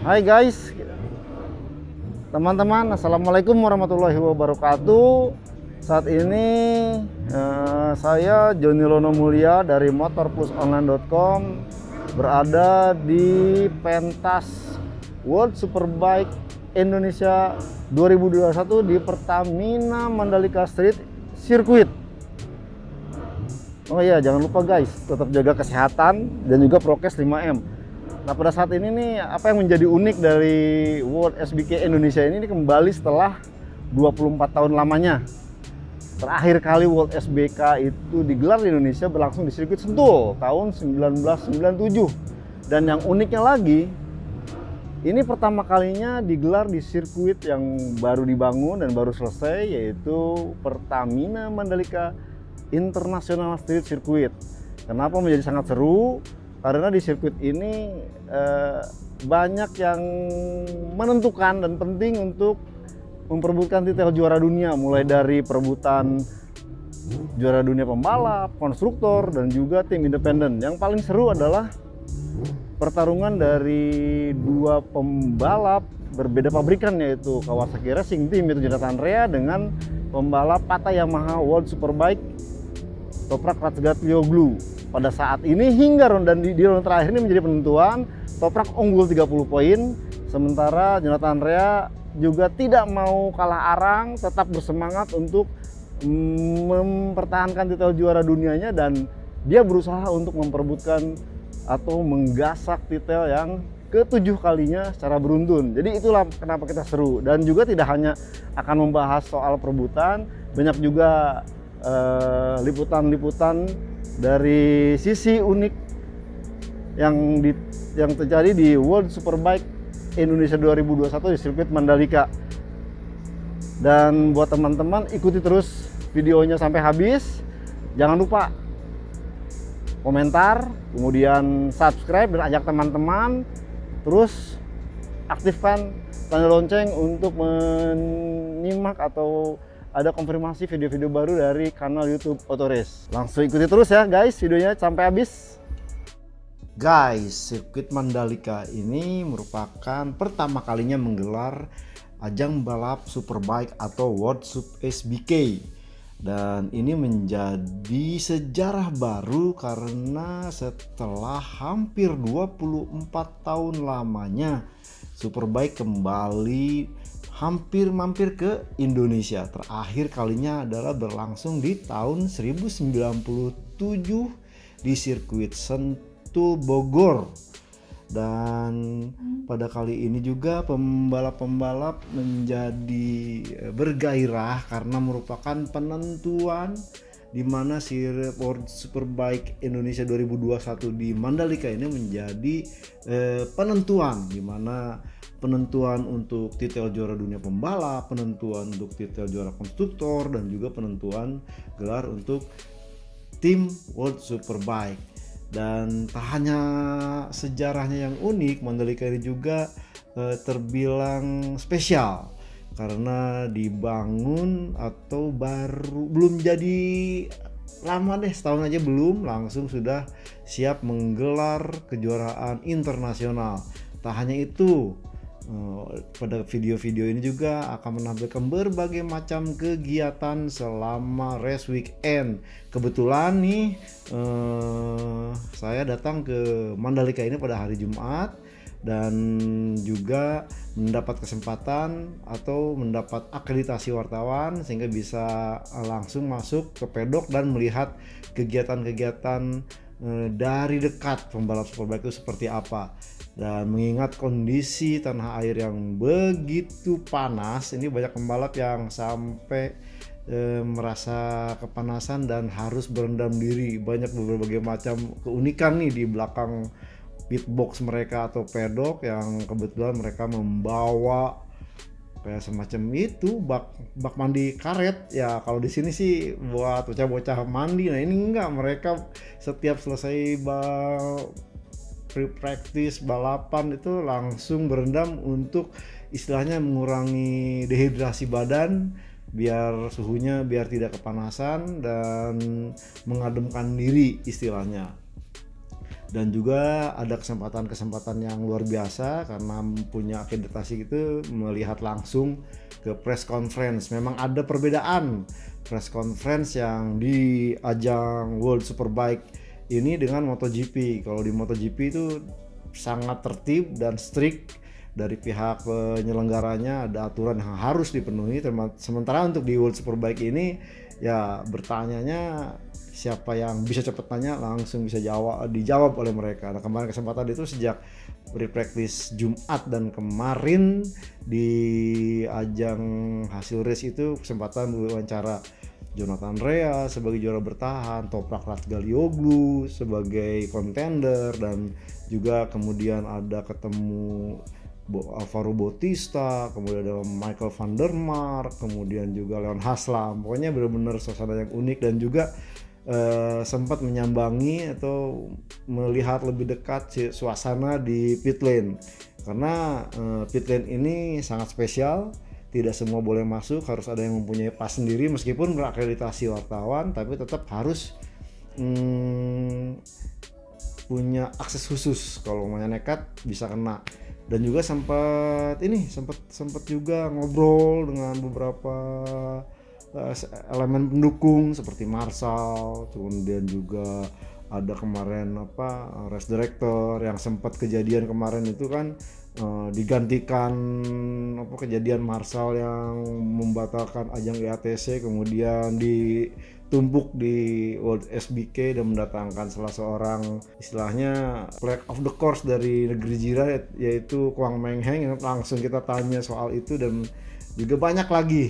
Hai guys, teman-teman, assalamualaikum warahmatullahi wabarakatuh. Saat ini saya Joni Lono Mulia dari motorplusonline.com berada di pentas World Superbike Indonesia 2021 di Pertamina Mandalika Street Circuit. Oh iya, jangan lupa guys, tetap jaga kesehatan dan juga prokes 5M. Nah, pada saat ini nih, apa yang menjadi unik dari World SBK Indonesia ini kembali setelah 24 tahun lamanya. Terakhir kali World SBK itu digelar di Indonesia berlangsung di sirkuit Sentul tahun 1997. Dan yang uniknya lagi, ini pertama kalinya digelar di sirkuit yang baru dibangun dan baru selesai, yaitu Pertamina Mandalika International Street Circuit. Kenapa menjadi sangat seru? Karena di sirkuit ini banyak yang menentukan dan penting untuk memperebutkan titel juara dunia, mulai dari perebutan juara dunia pembalap, konstruktor, dan juga tim independen. Yang paling seru adalah pertarungan dari dua pembalap berbeda pabrikan, yaitu Kawasaki Racing Team, yaitu Jonathan Rea, dengan pembalap Pata Yamaha World Superbike Toprak Razgatlioglu. Pada saat ini hingga ronde di ronde terakhir ini menjadi penentuan. Toprak unggul 30 poin, sementara Jonathan Rea juga tidak mau kalah arang, tetap bersemangat untuk mempertahankan titel juara dunianya, dan dia berusaha untuk memperebutkan atau menggasak titel yang ke-7 kalinya secara beruntun. Jadi itulah kenapa kita seru, dan juga tidak hanya akan membahas soal perebutan, banyak juga liputan-liputan dari sisi unik yang terjadi di World Superbike Indonesia 2021 di sirkuit Mandalika. Dan buat teman-teman, ikuti terus videonya sampai habis. Jangan lupa komentar, kemudian subscribe dan ajak teman-teman. Terus aktifkan tanda lonceng untuk menyimak atau ada konfirmasi video-video baru dari kanal YouTube Otorace. Langsung ikuti terus ya guys videonya sampai habis. Guys, sirkuit Mandalika ini merupakan pertama kalinya menggelar ajang balap Superbike atau World Sup SBK. Dan ini menjadi sejarah baru karena setelah hampir 24 tahun lamanya Superbike kembali mampir ke Indonesia. Terakhir kalinya adalah berlangsung di tahun 1097 di sirkuit Sentul Bogor. Dan pada kali ini juga pembalap-pembalap menjadi bergairah karena merupakan penentuan di mana World Superbike Indonesia 2021 di Mandalika ini menjadi penentuan, di mana penentuan untuk titel juara dunia pembalap, penentuan untuk titel juara konstruktor, dan juga penentuan gelar untuk tim World Superbike. Dan tak hanya sejarahnya yang unik, Mandalika ini juga terbilang spesial karena dibangun atau belum jadi lama deh, setahun aja belum, langsung sudah siap menggelar kejuaraan internasional. Tak hanya itu, pada video-video ini juga akan menampilkan berbagai macam kegiatan selama race weekend. Kebetulan nih saya datang ke Mandalika ini pada hari Jumat dan juga mendapat kesempatan atau mendapat akreditasi wartawan sehingga bisa langsung masuk ke pedok dan melihat kegiatan-kegiatan dari dekat pembalap Superbike itu seperti apa. Dan mengingat kondisi tanah air yang begitu panas, ini banyak pembalap yang sampai merasa kepanasan dan harus berendam diri. Banyak berbagai macam keunikan nih di belakang pitbox mereka atau pedok, yang kebetulan mereka membawa kayak semacam itu bak mandi karet ya. Kalau di sini sih buat bocah-bocah mandi. Nah ini enggak, mereka setiap selesai pre-practice balapan itu langsung berendam untuk istilahnya mengurangi dehidrasi badan, biar suhunya biar tidak kepanasan dan mengademkan diri istilahnya. Dan juga ada kesempatan-kesempatan yang luar biasa karena punya akreditasi itu melihat langsung ke press conference. Memang ada perbedaan press conference yang di ajang World Superbike ini dengan MotoGP. Kalau di MotoGP itu sangat tertib dan strict dari pihak penyelenggaranya, ada aturan yang harus dipenuhi. Sementara untuk di World Superbike ini ya bertanyanya siapa yang bisa cepat tanya langsung bisa dijawab oleh mereka. Nah, kemarin kesempatan itu sejak practice Jumat dan kemarin di ajang hasil race itu kesempatan wawancara Jonathan Rea sebagai juara bertahan, Toprak Razgatlioglu sebagai contender, dan juga kemudian ada ketemu Alvaro Bautista, kemudian ada Michael van der Mark, kemudian juga Leon Haslam. Pokoknya benar-benar suasana yang unik, dan juga sempat menyambangi atau melihat lebih dekat suasana di pit lane, karena pit lane ini sangat spesial. Tidak semua boleh masuk, harus ada yang mempunyai pas sendiri meskipun berakreditasi wartawan, tapi tetap harus punya akses khusus. Kalau mau nekat bisa kena. Dan juga sempat juga ngobrol dengan beberapa elemen pendukung seperti Marshall, kemudian juga ada kemarin race director yang sempat kejadian kemarin itu kan digantikan kejadian Marshall yang membatalkan ajang IATC, kemudian ditumpuk di World SBK dan mendatangkan salah seorang istilahnya flag of the course dari negeri jiran, yaitu Quang Meng Heng. Langsung kita tanya soal itu dan juga banyak lagi.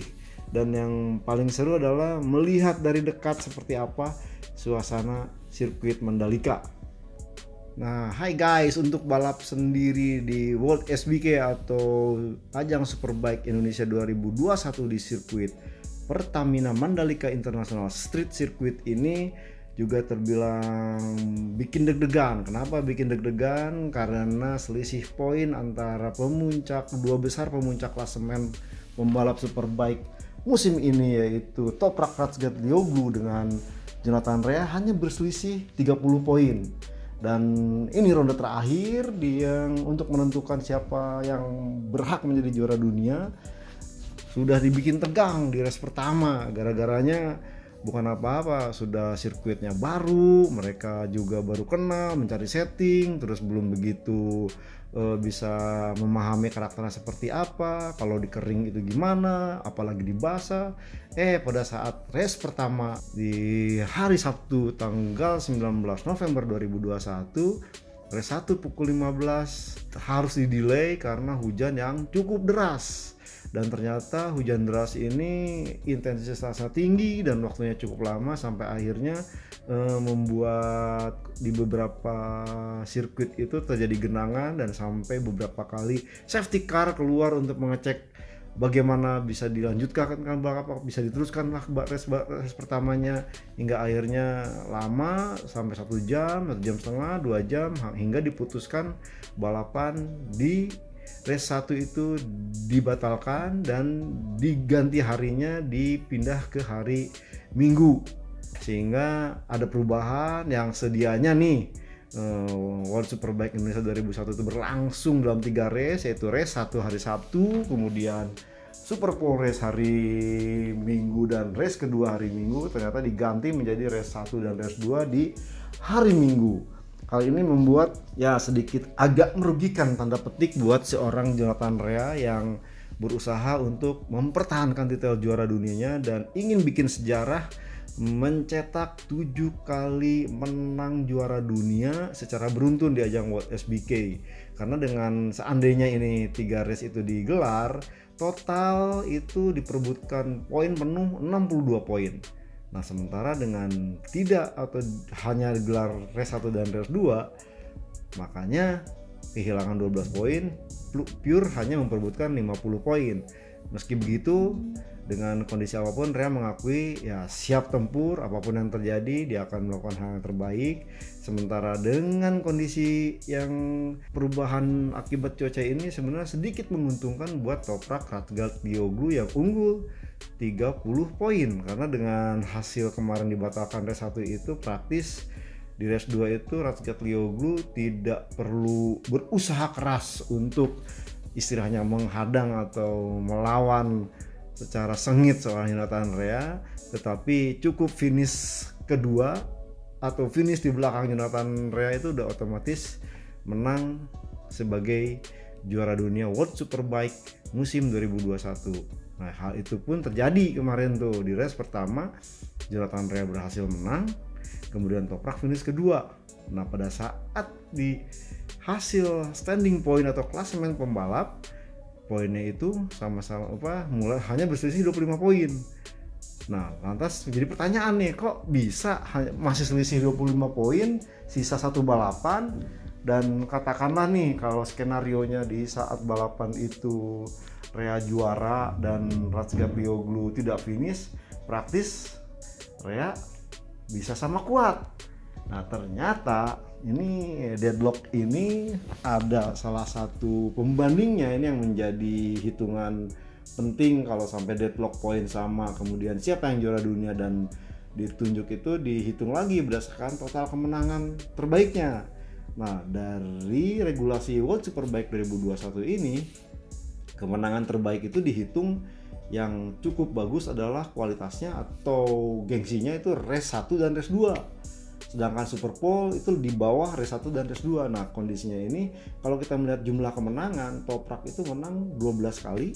Dan yang paling seru adalah melihat dari dekat seperti apa suasana sirkuit Mandalika. Nah, hai guys, untuk balap sendiri di World SBK atau ajang Superbike Indonesia 2021 di sirkuit Pertamina Mandalika International Street Circuit ini juga terbilang bikin deg-degan. Kenapa bikin deg-degan? Karena selisih poin antara dua besar pemuncak klasemen pembalap Superbike musim ini, yaitu Toprak Razgatlioglu dengan Jonathan Rea, hanya berselisih 30 poin. Dan ini ronde terakhir untuk menentukan siapa yang berhak menjadi juara dunia. Sudah dibikin tegang di race pertama, gara-garanya bukan apa-apa, sudah sirkuitnya baru, mereka juga baru kenal, mencari setting, terus belum begitu bisa memahami karakternya seperti apa, kalau di kering itu gimana, apalagi di basah. Pada saat race pertama di hari Sabtu tanggal 19 November 2021, race 1 pukul 15 harus di-delay karena hujan yang cukup deras. Dan ternyata hujan deras ini intensitasnya tinggi dan waktunya cukup lama, sampai akhirnya membuat di beberapa sirkuit itu terjadi genangan, dan sampai beberapa kali safety car keluar untuk mengecek bagaimana bisa dilanjutkan kan balap, bisa diteruskan lah race pertamanya, hingga akhirnya lama sampai 1 jam, 1 jam setengah, 2 jam, hingga diputuskan balapan di race 1 itu dibatalkan dan diganti harinya, dipindah ke hari Minggu, sehingga ada perubahan yang sedianya nih World Superbike Indonesia 2001 itu berlangsung dalam 3 race, yaitu race 1 hari Sabtu, kemudian Super Pole race hari Minggu, dan race kedua hari Minggu ternyata diganti menjadi race 1 dan race 2 di hari Minggu. Hal ini membuat sedikit agak merugikan tanda petik buat seorang Jonathan Rea yang berusaha untuk mempertahankan titel juara dunianya dan ingin bikin sejarah, mencetak 7 kali menang juara dunia secara beruntun di ajang World SBK. Karena dengan seandainya ini 3 race itu digelar, total itu diperebutkan poin penuh 62 poin. Nah, sementara dengan tidak atau hanya gelar race 1 dan race 2, makanya kehilangan 12 poin, pure hanya memperebutkan 50 poin. Meski begitu, dengan kondisi apapun, Rea mengakui siap tempur apapun yang terjadi, dia akan melakukan hal yang terbaik. Sementara dengan kondisi yang perubahan akibat cuaca ini sebenarnya sedikit menguntungkan buat Toprak Razgatlioglu yang unggul 30 poin, karena dengan hasil kemarin dibatalkan race 1 itu praktis Di race 2 itu Razgatlioglu tidak perlu berusaha keras untuk istilahnya menghadang atau melawan secara sengit seorang Jonathan Rea, tetapi cukup finish kedua atau finish di belakang Jonathan Rea itu udah otomatis menang sebagai juara dunia World Superbike musim 2021. Nah, hal itu pun terjadi kemarin tuh di race pertama. Jonathan Rea berhasil menang, kemudian Toprak finish kedua. Nah, pada saat di hasil standing point atau klasemen pembalap, poinnya itu sama-sama mulai hanya berselisih 25 poin. Nah, lantas jadi pertanyaan nih, kok bisa masih selisih 25 poin, sisa satu balapan, dan katakanlah nih kalau skenarionya di saat balapan itu Rea juara dan Razgatlioglu tidak finish, praktis Rea bisa sama kuat. Nah, ternyata ini deadlock ini ada salah satu pembandingnya ini yang menjadi hitungan penting kalau sampai deadlock poin sama, kemudian siapa yang juara dunia dan ditunjuk itu dihitung lagi berdasarkan total kemenangan terbaiknya. Nah, dari regulasi World Superbike 2021 ini, kemenangan terbaik itu dihitung yang cukup bagus adalah kualitasnya atau gengsinya itu race 1 dan race 2. Sedangkan Superpole itu di bawah race 1 dan race 2. Nah, kondisinya ini kalau kita melihat jumlah kemenangan, Toprak itu menang 12 kali.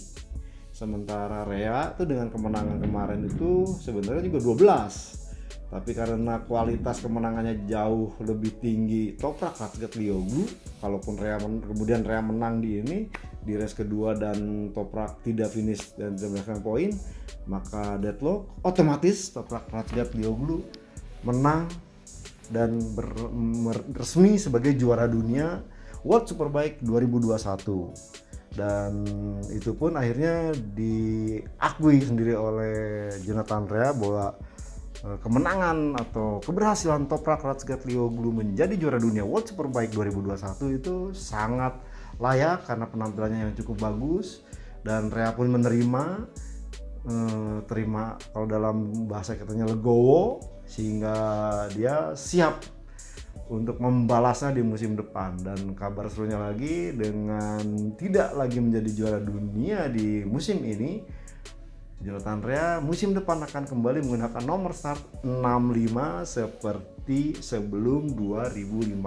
Sementara Rea itu dengan kemenangan kemarin itu sebenarnya juga 12. Tapi karena kualitas kemenangannya jauh lebih tinggi Toprak Razgatlioglu, kalaupun kemudian Rea menang di race kedua dan Toprak tidak finish dan tidak mendapatkan poin, maka deadlock otomatis Toprak Razgatlioglu menang dan resmi sebagai juara dunia World Superbike 2021. Dan itu pun akhirnya diakui sendiri oleh Jonathan Rea bahwa kemenangan atau keberhasilan Toprak Razgatlioglu menjadi juara dunia World Superbike 2021 itu sangat layak karena penampilannya yang cukup bagus, dan Rea pun terima kalau dalam bahasa katanya legowo, sehingga dia siap untuk membalasnya di musim depan. Dan kabar serunya lagi, dengan tidak lagi menjadi juara dunia di musim ini, Jonathan Rea musim depan akan kembali menggunakan nomor start 65 seperti sebelum 2015.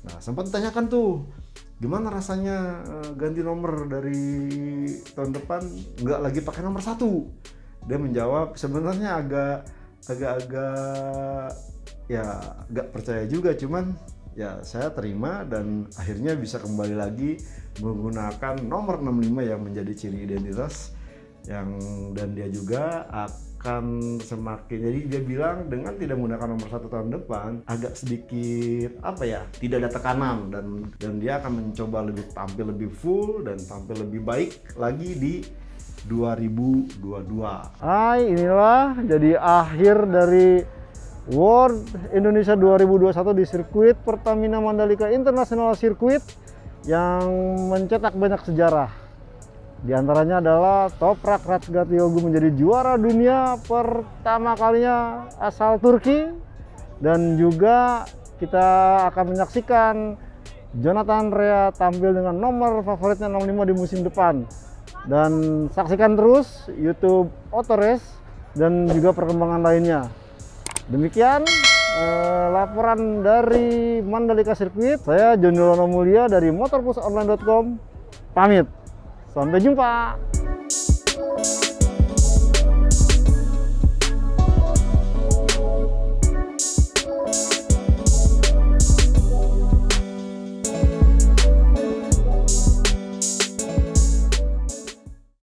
Nah, sempat ditanyakan tuh, gimana rasanya ganti nomor dari tahun depan nggak lagi pakai nomor 1? Dia menjawab sebenarnya agak ya nggak percaya juga, cuman ya saya terima dan akhirnya bisa kembali lagi menggunakan nomor 65 yang menjadi ciri identitas dan dia juga akan semakin, jadi dia bilang dengan tidak menggunakan nomor 1 tahun depan agak sedikit tidak ada tekanan, dan dia akan mencoba tampil lebih full dan tampil lebih baik lagi di 2022. Hai, inilah jadi akhir dari World Indonesia 2021 di sirkuit Pertamina Mandalika International Circuit yang mencetak banyak sejarah. Di antaranya adalah Toprak Razgatlioglu menjadi juara dunia pertama kalinya asal Turki, dan juga kita akan menyaksikan Jonathan Rea tampil dengan nomor favoritnya 65 di musim depan. Dan saksikan terus YouTube Autorace dan juga perkembangan lainnya. Demikian laporan dari Mandalika Circuit. Saya Joni Lono Mulia dari motorplusonline.com pamit. Sampai jumpa.